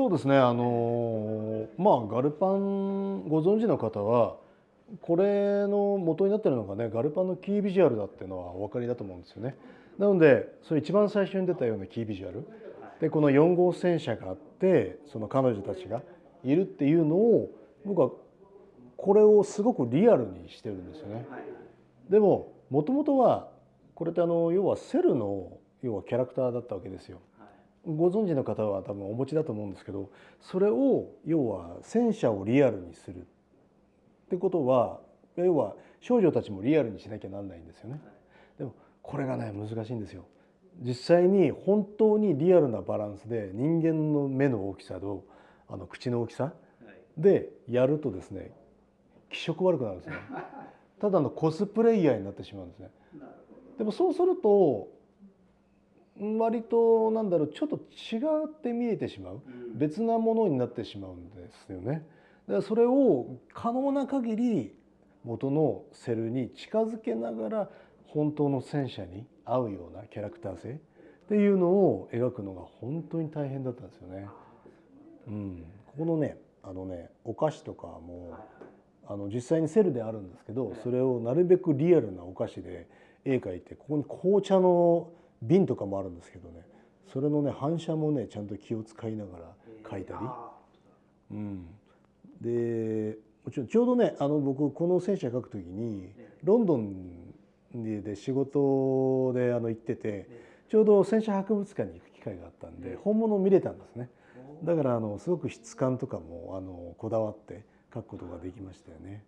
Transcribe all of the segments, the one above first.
そうですね。ガルパンご存知の方は、これの元になってるのがね、ガルパンのキービジュアルだっていうのはお分かりだと思うんですよね。なので、それ一番最初に出たようなキービジュアル。で、この4号戦車があって、その彼女たちがいるっていうのを、僕はこれをすごくリアルにしてるんですよね。でも、もともとは、これって要はセルの、要はキャラクターだったわけですよ。ご存知の方は多分お持ちだと思うんですけど、それを要は戦車をリアルにするってことは、要は少女たちもリアルにしなきゃなんないんですよね。でもこれがね、難しいんですよ。実際に本当にリアルなバランスで、人間の目の大きさと口の大きさでやるとですね、気色悪くなるんですね。ただのコスプレイヤーになってしまうんですね。でもそうすると割となんだろう、ちょっと違って見えてしまう、別なものになってしまうんですよね。だからそれを可能な限り元のセルに近づけながら、本当の戦車に合うようなキャラクター性っていうのを描くのが本当に大変だったんですよね。ここのね、お菓子とかも実際にセルであるんですけど、それをなるべくリアルなお菓子で絵描いて、ここに紅茶の瓶とかもあるんですけどね、それのね反射もねちゃんと気を使いながら描いたり、でもちろんちょうどね、僕この戦車描く時にロンドンで仕事で行ってて、ちょうど戦車博物館に行く機会があったんで本物を見れたんですね。だからすごく質感とかもこだわって描くことができましたよね。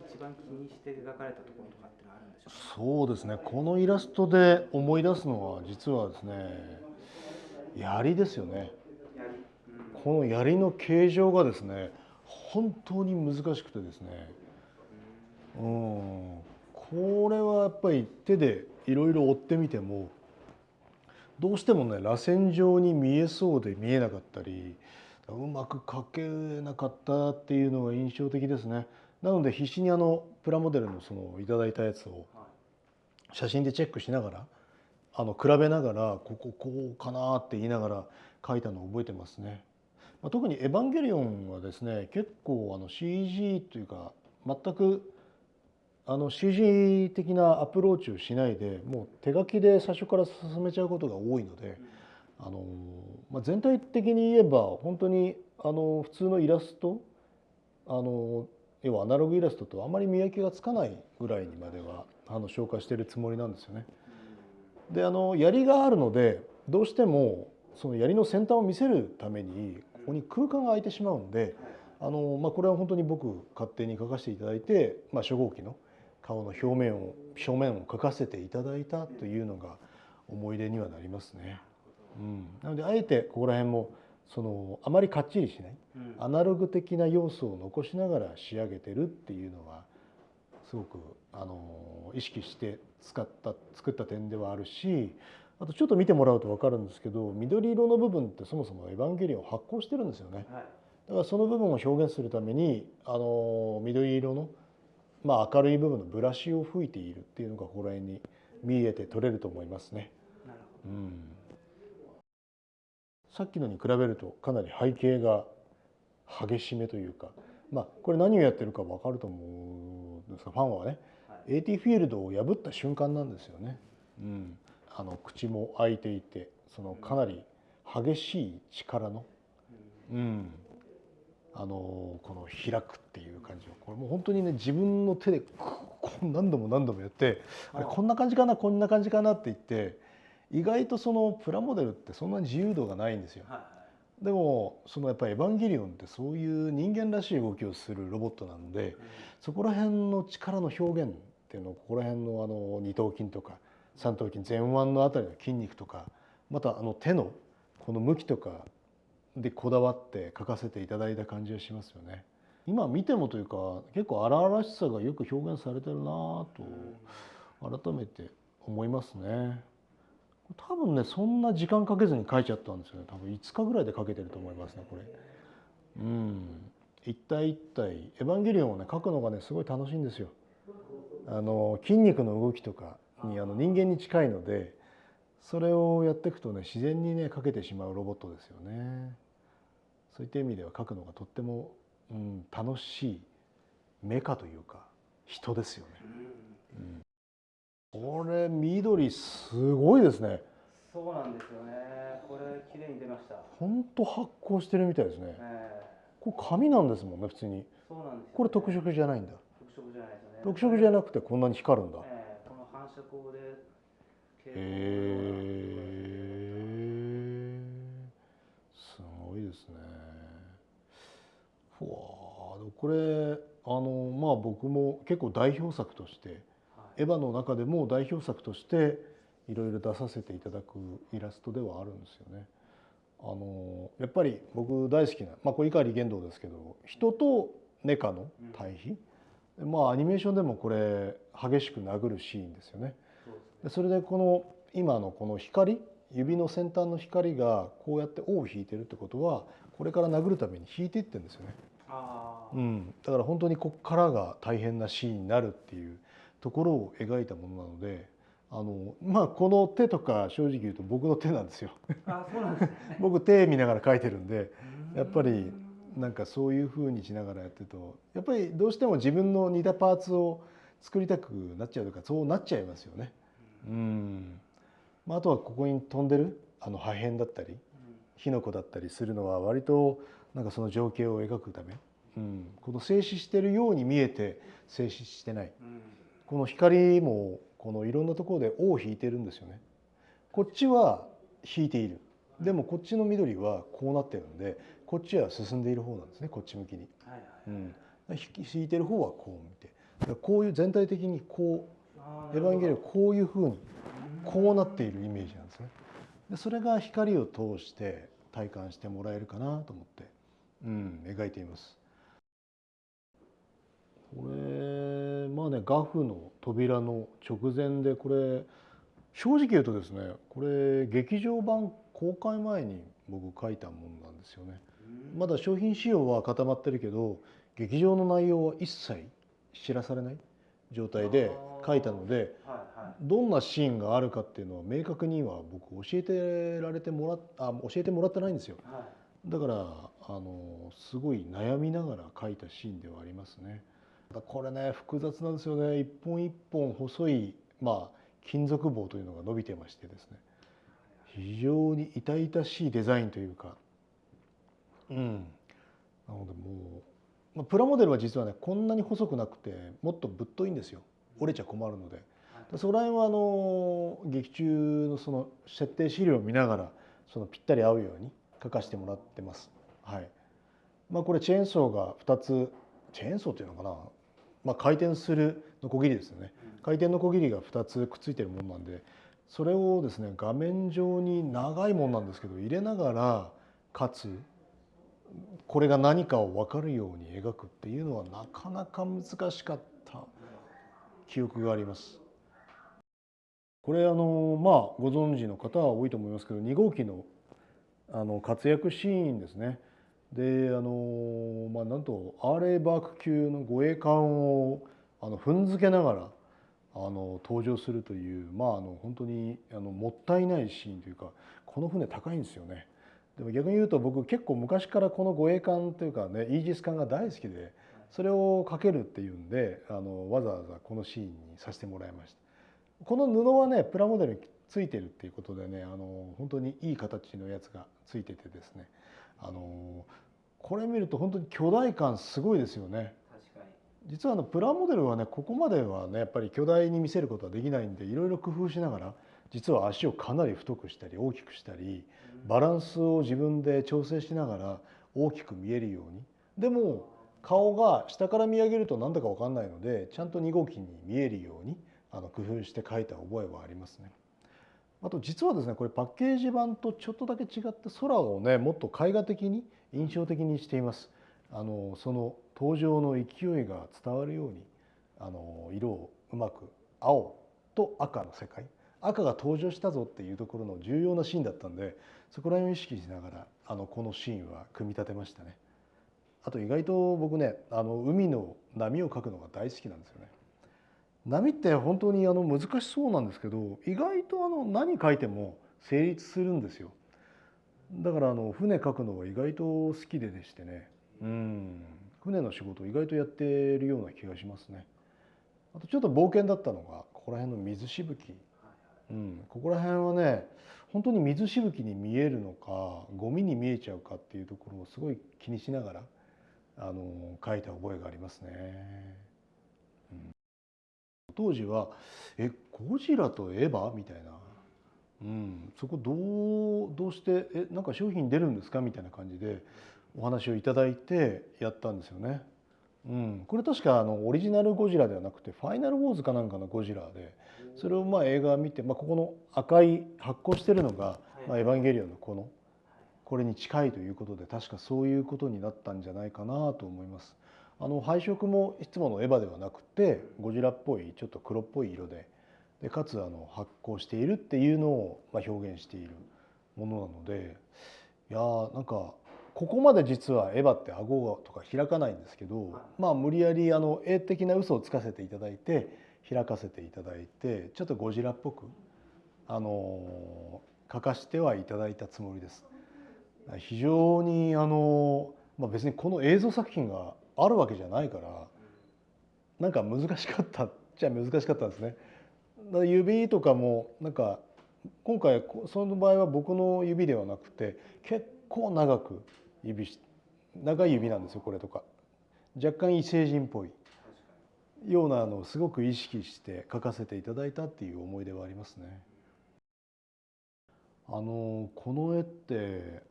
一番気にして描かれたところとかってのはあるんでしょうか？そうですね。このイラストで思い出すのは実はですね、槍ですよね。この槍の形状がですね、本当に難しくてですね、これはやっぱり手でいろいろ追ってみても、どうしてもね螺旋状に見えそうで見えなかったり、うまく描けなかったっていうのが印象的ですね。なので必死にプラモデルのそのいただいたやつを写真でチェックしながら、比べながら、こうかなって言いながら描いたのを覚えてますね。特に「エヴァンゲリオン」はですね、結構CG というか全くCG 的なアプローチをしないで、もう手書きで最初から進めちゃうことが多いので、全体的に言えば本当に普通のイラスト、要はアナログイラストとあまり見分けがつかないぐらいにまでは消化しているつもりなんですよね。で槍があるので、どうしてもその槍の先端を見せるためにここに空間が空いてしまうんで、これは本当に僕勝手に描かせていただいて、初号機の顔の正面を描かせていただいたというのが思い出にはなりますね。なのであえてここら辺もあまりかっちりしない、アナログ的な要素を残しながら仕上げてるっていうのはすごく意識して作った点ではあるし、あとちょっと見てもらうと分かるんですけど、緑色の部分ってそもそもエヴァンゲリオン発光してるんですよね。だからその部分を表現するために緑色の、明るい部分のブラシを吹いているっていうのがここら辺に見えて取れると思いますね。さっきのに比べるとかなり背景が激しめというか、これ何をやってるか分かると思うんですが、ファンはね、AT フィールドを破った瞬間なんですよね。口も開いていて、かなり激しい力の、この開くっていう感じを、これもう本当にね、自分の手で何度も何度もやって、あれこんな感じかなこんな感じかなって言って、意外とそのプラモデルってそんなに自由度がないんですよ。でもやっぱりエヴァンゲリオンってそういう人間らしい動きをするロボットなので、そこら辺の力の表現っていうのを、ここら辺の二頭筋とか三頭筋、前腕のあたりの筋肉とか、また手のこの向きとかでこだわって描かせていただいた感じがしますよね。今見てもというか、結構荒々しさがよく表現されてるなと改めて思いますね。多分ね、そんな時間かけずに描いちゃったんですよね。多分5日ぐらいで描けてると思いますね、これ。一体一体エヴァンゲリオンをね描くのがねすごい楽しいんですよ。筋肉の動きとかに人間に近いので、それをやっていくとね、自然にね描けてしまうロボットですよね。そういった意味では描くのがとっても、楽しいメカというか人ですよね。これ緑すごいですね。そうなんですよね。これ綺麗に出ました。本当発光してるみたいですね。えこれ紙なんですもんね、普通に。そうなんですよね。これ特色じゃないんだ。特色じゃないですよね。特色じゃなくてこんなに光るんだ。この反射光で蛍光のようなすごいですね。ふわー、これまあ僕も結構代表作として、エヴァの中でも代表作としていろいろ出させていただくイラストではあるんですよね。やっぱり僕大好きな、これ碇玄道ですけど、人とメカの対比、アニメーションでもこれ激しく殴るシーンですよね。それでこの今のこの光、指の先端の光がこうやって尾を引いてるってことは、これから殴るために引いていってるんですよね。だから本当にこっからが大変なシーンになるっていうところを描いたものなので、この手とか正直言うと僕の手なんですよ。そうなんですね。僕手見ながら描いてるんで、やっぱりなんかそういう風にしながらやってると、やっぱりどうしても自分の似たパーツを作りたくなっちゃうとか、そうなっちゃいますよね。あとはここに飛んでる破片だったり火の粉だったりするのは割となんかその情景を描くため、この静止してるように見えて静止してない、この光もこのいろんなところで尾を引いてるんですよね。こっちは引いている、でもこっちの緑はこうなってるんで、こっちは進んでいる方なんですね、こっち向きに。引いてる方はこう見て、こういう全体的にこうエヴァンゲリオンこういうふうにこうなっているイメージなんですね。でそれが光を通して体感してもらえるかなと思って、描いています。これ画布の扉の直前で、これ正直言うとですね、これ劇場版公開前に僕書いたものなんですよね。まだ商品仕様は固まってるけど、劇場の内容は一切知らされない状態で書いたので、どんなシーンがあるかっていうのは明確には僕教えてもらってないんですよ。だからすごい悩みながら書いたシーンではありますね。これね複雑なんですよね。一本一本細い金属棒というのが伸びてましてですね、非常に痛々しいデザインというか、なのでもう、プラモデルは実はねこんなに細くなくてもっとぶっといんですよ。折れちゃ困るので。そこら辺は劇中のその設定資料を見ながらそのぴったり合うように書かせてもらってます。これチェーンソーが2つ、チェーンソーっていうのかな、回転するノコギリですよね。回転ノコギリが2つくっついてるものなんで、それをですね画面上に長いものなんですけど入れながら、かつこれが何かを分かるように描くっていうのはなかなか難しかった記憶があります。これご存知の方は多いと思いますけど、2号機の活躍シーンですね。でなんとアーレイバーク級の護衛艦を踏んづけながら登場するという、本当にもったいないシーンというか、この船高いんですよね。でも逆に言うと僕結構昔からこの護衛艦というかね、イージス艦が大好きで、それをかけるっていうんでわざわざこのシーンにさせてもらいました。この布はねプラモデルについてるっていうことでね、本当にいい形のやつがついててですね、これ見ると本当に巨大感すごいですよね。実はプラモデルはねここまではねやっぱり巨大に見せることはできないんで、いろいろ工夫しながら実は足をかなり太くしたり大きくしたり、バランスを自分で調整しながら大きく見えるように。でも顔が下から見上げるとなんだか分かんないので、ちゃんと2号機に見えるように工夫して描いた覚えはありますね。あと実はですね、これパッケージ版とちょっとだけ違って空をねもっと絵画的に印象的にしています。その登場の勢いが伝わるように色をうまく、青と赤の世界、赤が登場したぞっていうところの重要なシーンだったんで、そこら辺を意識しながらこのシーンは組み立てましたね。あと意外と僕ね海の波を描くのが大好きなんですよね。波って本当に難しそうなんですけど、意外と何書いても成立するんですよ。だから船書くのは意外と好きでしてね、船の仕事を意外とやってるような気がしますね。あとちょっと冒険だったのがここら辺の水しぶき、ここら辺はね、本当に水しぶきに見えるのかゴミに見えちゃうかっていうところをすごい気にしながら書いた覚えがありますね。当時はゴジラとエヴァみたいな、そこどうしてなんか商品出るんですかみたいな感じでお話をいただいてやったんですよね。これ確かオリジナルゴジラではなくてファイナルウォーズかなんかのゴジラで、それを映画を見て、ここの赤い発光してるのが、エヴァンゲリオンのこれに近いということで、確かそういうことになったんじゃないかなと思います。配色もいつものエヴァではなくてゴジラっぽいちょっと黒っぽい色で、かつ発光しているっていうのを表現しているものなので、いやーなんかここまで実はエヴァって顎とか開かないんですけど、無理やり絵的な嘘をつかせていただいて開かせていただいて、ちょっとゴジラっぽく描かしてはいただいたつもりです。非常に別にこの映像作品があるわけじゃないからなんか難しかったっちゃ難しかったんですね。だから指とかもなんか今回その場合は僕の指ではなくて結構長い指なんですよこれとか。若干異星人っぽいようなのをすごく意識して描かせていただいたっていう思い出はありますね。この絵って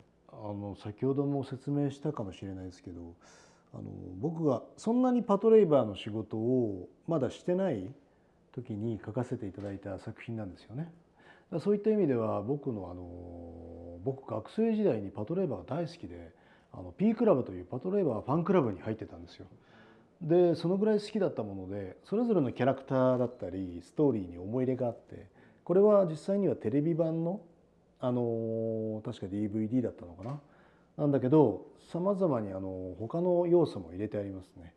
先ほども説明したかもしれないですけど、僕がそんなにパトレイバーの仕事をまだしてない時に描かせていただいた作品なんですよね。そういった意味では僕学生時代にパトレイバーが大好きでP クラブというパトレイバーファンクラブに入ってたんですよ。でそのぐらい好きだったもので、それぞれのキャラクターだったりストーリーに思い入れがあって、これは実際にはテレビ版の確か DVD だったのかな、なんだけどさまざまに他の要素も入れてありますね。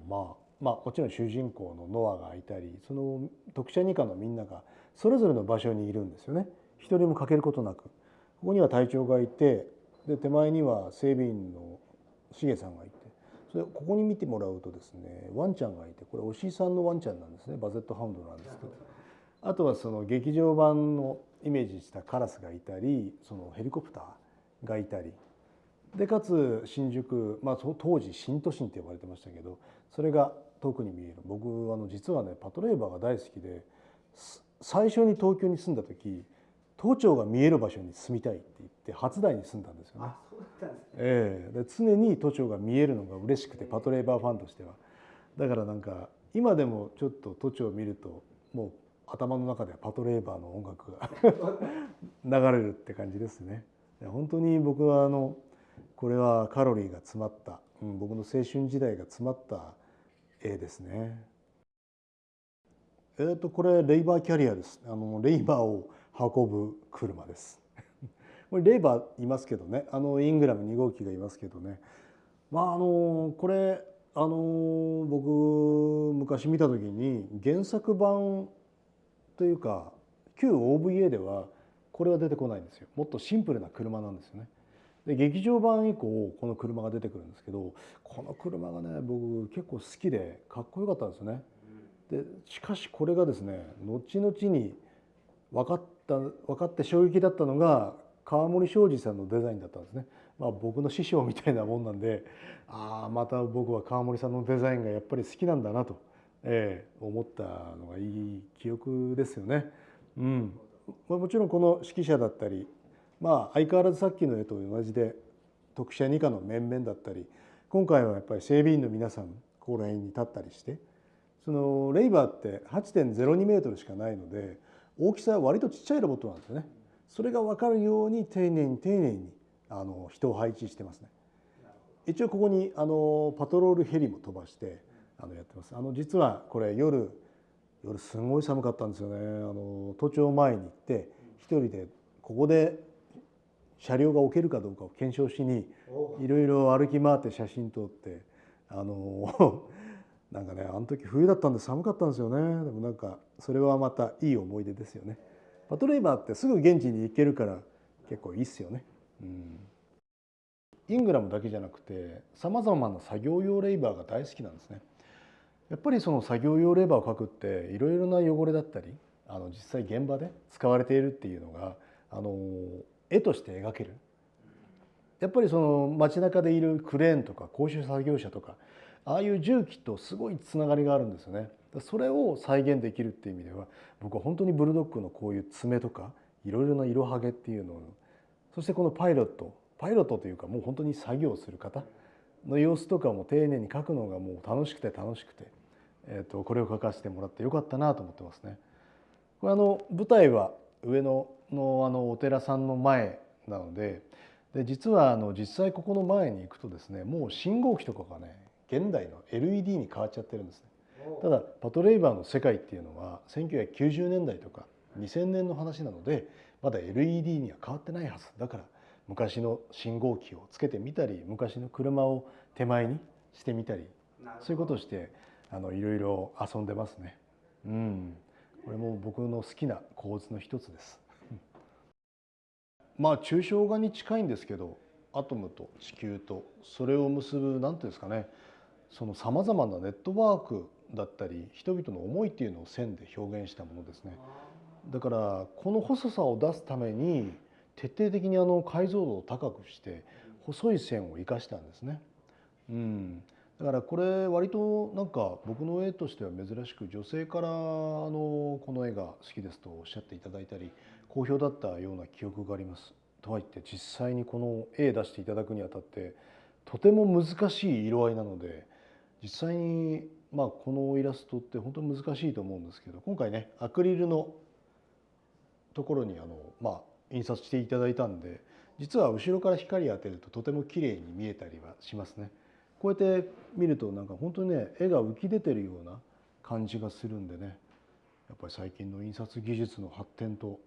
もちろん主人公のノアがいたり、その特殊二課のみんながそれぞれの場所にいるんですよね。一人も欠けることなく。ここには隊長がいて、で手前には整備員のしげさんがいて、ここに見てもらうとですね、ワンちゃんがいて、これおしいさんのワンちゃんなんですね。バゼットハウンドなんですけど、あとはその劇場版のイメージしたカラスがいたり、そのヘリコプターがいたりで、かつ新宿、当時新都心って呼ばれてましたけど、それが遠くに見える。僕実はねパトレーバーが大好きで、最初に東京に住んだ時都庁が見える場所に住みたいって言って初台に住んだんですよね。そうだったんですね。で常に都庁が見えるのが嬉しくて、パトレーバーファンとしては。だからなんか今でもちょっと都庁を見るともう頭の中ではパトレーバーの音楽が流れるって感じですね。本当に僕はこれはカロリーが詰まった、僕の青春時代が詰まった絵ですね。これレイバーキャリアです。レイバーを運ぶ車です。これレイバーいますけどね、イングラム2号機がいますけどね。これ僕昔見た時に原作版というか旧 OVA ではこれは出てこないんですよ。もっとシンプルな車なんですよね。で劇場版以降この車が出てくるんですけど、この車がね僕結構好きでかっこよかったんですよね。でしかしこれがですね後々に分かって衝撃だったのが川森昌司さんのデザインだったんですね。僕の師匠みたいなもんなんで、また僕は川森さんのデザインがやっぱり好きなんだなと、思ったのがいい記憶ですよね。もちろんこの指揮者だったり、相変わらずさっきの絵と同じで特殊二課の面々だったり、今回はやっぱり整備員の皆さんここら辺に立ったりして、そのレイバーって 8.02 メートルしかないので大きさは割とちっちゃいロボットなんですよね。それが分かるように丁寧に人を配置してますね。一応ここにパトロールヘリも飛ばしてやってます。実はこれ夜すごい寒かったんですよね。都庁前に行って一人でここで車両が置けるかどうかを検証しにいろいろ歩き回って写真撮ってなんかね、あの時冬だったんで寒かったんですよね。でもなんかそれはまたいい思い出ですよね。パトレイバーってすぐ現地に行けるから結構いいっすよね。うん。イングラムだけじゃなくてさまざまな作業用レイバーが大好きなんですね。やっぱりその作業用レバーを描くっていろいろな汚れだったり実際現場で使われているっていうのが絵として描ける。やっぱりその街中でいるクレーンとか高所作業車とかああいう重機とすごいつながりがあるんですよね。それを再現できるっていう意味では僕は本当にブルドッグのこういう爪とかいろいろな色はげっていうのを、そしてこのパイロットというかもう本当に作業する方の様子とかも丁寧に描くのがもう楽しくて楽しくて、これを描かせてもらってよかったなと思ってますね。これ舞台は上野のお寺さんの前なので、実は実際ここの前に行くとですね、もう信号機とかがね現代の LED に変わっちゃってるんですね。ただパトレイバーの世界っていうのは1990年代とか2000年の話なのでまだ LED には変わってないはずだから、昔の信号機をつけてみたり昔の車を手前にしてみたり、そういうことをしていろいろ遊んでますね。うん、これも僕の好きな構図の一つです。まあ抽象画に近いんですけど、アトムと地球とそれを結ぶ何ていうんですかね、そのさまざまなネットワークだったり人々の思いっていうのを線で表現したものですね。だからこの細さを出すために徹底的に解像度を高くして細い線を生かしたんですね。うん、だからこれ割となんか僕の絵としては珍しく女性からこの絵が好きですとおっしゃっていただいたり好評だったような記憶があります。とはいって実際にこの絵出していただくにあたってとても難しい色合いなので、実際にまあこのイラストって本当に難しいと思うんですけど、今回ねアクリルのところに印刷していただいたんで、実は後ろから光当てるととても綺麗に見えたりはしますね。こうやって見るとなんか本当にね絵が浮き出てるような感じがするんでね、やっぱり最近の印刷技術の発展と、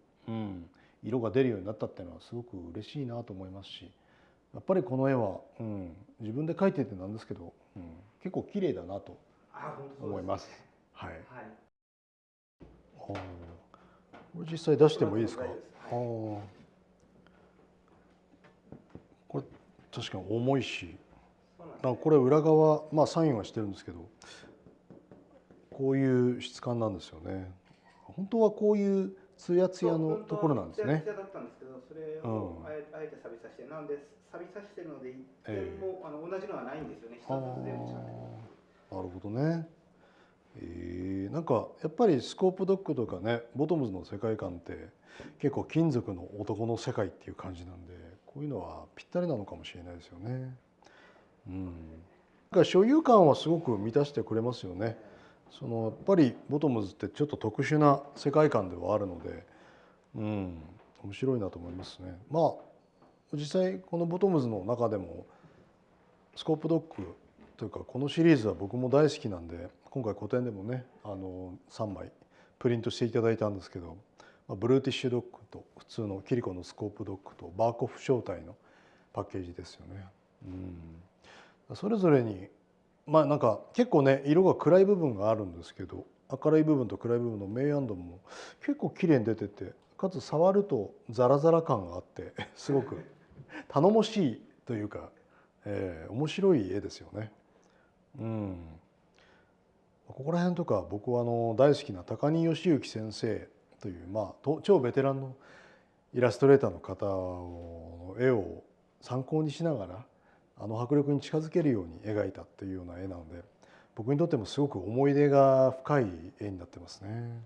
色が出るようになったっていうのはすごく嬉しいなと思いますし、やっぱりこの絵は、自分で描いててなんですけど、結構綺麗だなと思います。はい。これ実際出してもいいですか？これ確かに重いし、これ裏側サインはしてるんですけど、こういう質感なんですよね。本当はこういうツヤツヤのところなんですね。ツヤツヤだったんですけど、それをあえて錆びさせて、なんで錆びさせてるので一点も同じのはないんですよね。一つずつ全部違ってます。なるほどね。なんかやっぱりスコープドッグとかねボトムズの世界観って結構金属の男の世界っていう感じなんで、こういうのはぴったりなのかもしれないですよね。だから所有感はすごく満たしてくれますよね。やっぱりボトムズってちょっと特殊な世界観ではあるので、面白いなと思いますね。実際このボトムズの中でもスコープドッグというかこのシリーズは僕も大好きなんで、今回個展でもね3枚プリントしていただいたんですけど、ブルーティッシュドッグと普通のキリコのスコープドッグとバーコフ招待のパッケージですよね。それぞれになんか結構ね色が暗い部分があるんですけど、明るい部分と暗い部分の明暗度も結構綺麗に出てて、かつ触るとザラザラ感があってすごく頼もしいというか、面白い絵ですよね。ここら辺とか僕は大好きな高荷義行先生という超ベテランのイラストレーターの方の絵を参考にしながら迫力に近づけるように描いたっていうような絵なので、僕にとってもすごく思い出が深い絵になってますね。